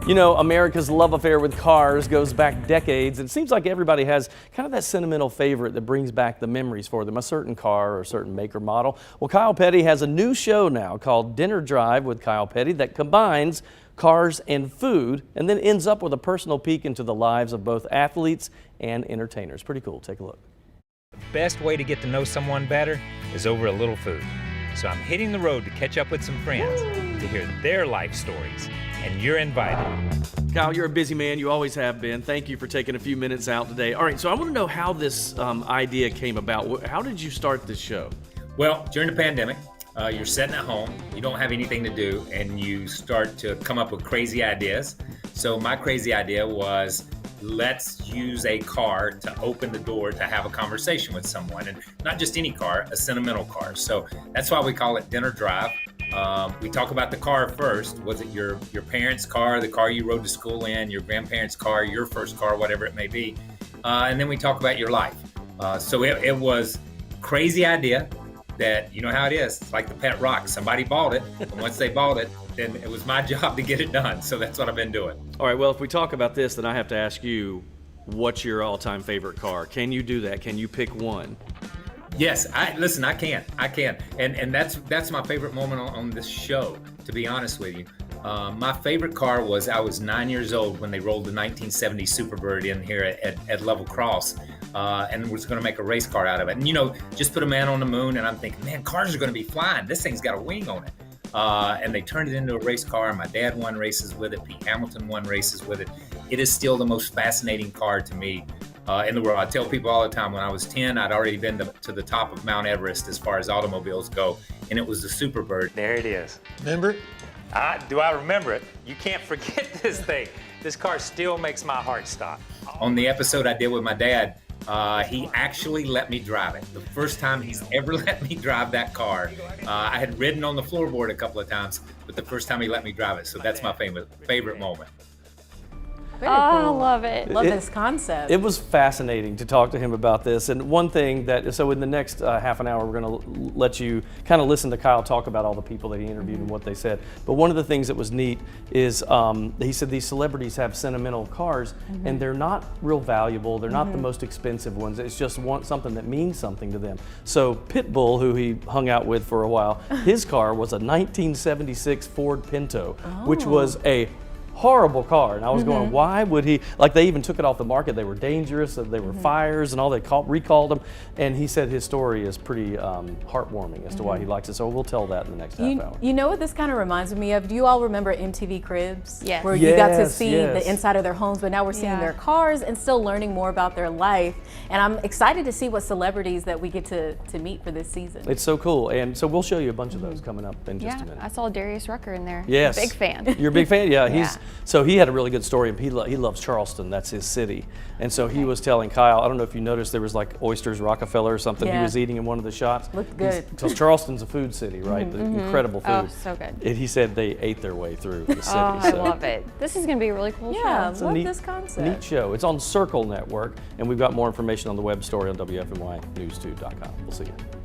You know, America's love affair with cars goes back decades. It seems like everybody has kind of that sentimental favorite that brings back the memories for them, a certain car or a certain make or model. Well, Kyle Petty has a new show now called Dinner Drive with Kyle Petty that combines cars and food and then ends up with a personal peek into the lives of both athletes and entertainers. Pretty cool. Take a look. The best way to get to know someone better is over a little food. So I'm hitting the road to catch up with some friends to hear their life stories, and you're invited. Kyle, you're a busy man. You always have been. Thank you for taking a few minutes out today. All right, so I want to know how this idea came about. How did you start this show? Well, during the pandemic, you're sitting at home, you don't have anything to do, and you start to come up with crazy ideas. So my crazy idea was, let's use a car to open the door to have a conversation with someone, and not just any car, a sentimental car. So that's why we call it Dinner Drive. We talk about the car first. Was it your parents' car, the car you rode to school in, your grandparents' car, your first car, whatever it may be, and then we talk about your life. So it was crazy idea that, you know how it is. It's like the pet rock. Somebody bought it, and once they bought it, then it was my job to get it done. So that's what I've been doing. All right, well, if we talk about this, then I have to ask you, what's your all-time favorite car? Can you do that? Can you pick one? Yes, I can. And that's my favorite moment on this show, to be honest with you. My favorite car was, I was 9 years old when they rolled the 1970 Superbird in here at Level Cross, and was going to make a race car out of it. And, you know, just put a man on the moon, and I'm thinking, man, cars are going to be flying. This thing's got a wing on it. And they turned it into a race car. My dad won races with it. Pete Hamilton won races with it. It is still the most fascinating car to me in the world. I tell people all the time, when I was 10, I'd already been to the top of Mount Everest as far as automobiles go, and it was the Superbird. There it is. Remember it? Do I remember it? You can't forget this thing. This car still makes my heart stop. On the episode I did with my dad, he actually let me drive it. The first time he's ever let me drive that car. I had ridden on the floorboard a couple of times, but the first time he let me drive it. So that's my favorite moment. Very cool. I love it. Love this concept. It was fascinating to talk to him about this. And one thing that, so in the next half an hour, we're going to let you kind of listen to Kyle talk about all the people that he interviewed and what they said. But one of the things that was neat is he said these celebrities have sentimental cars and they're not real valuable. They're not the most expensive ones. It's just something that means something to them. So Pitbull, who he hung out with for a while, his car was a 1976 Ford Pinto, which was a horrible car, and I was going, why would he, like, they even took it off the market. They were dangerous, they were fires and all. They recalled them, and he said his story is pretty heartwarming as to why he likes it. So we'll tell that in the next half hour. You know what this kind of reminds me of? Do you all remember MTV Cribs? Yes. Where you got to see Yes. the inside of their homes, but now we're seeing their cars and still learning more about their life. And I'm excited to see what celebrities that we get to meet for this season. It's so cool, and so we'll show you a bunch of those coming up in just a minute. I saw Darius Rucker in there. Yes. Big fan. You're a big fan? Yeah. Yeah. So he had a really good story. He loves Charleston. That's his city. And so he was telling Kyle, I don't know if you noticed, there was like oysters Rockefeller or something he was eating in one of the shots. Looked good. Because Charleston's a food city, right? The incredible food. Oh, so good. And he said they ate their way through the city. Oh, I love it. This is going to be a really cool Yeah, show. love neat, this concept. Neat show. It's on Circle Network, and we've got more information on the web story on WFNYNews2.com. We'll see you.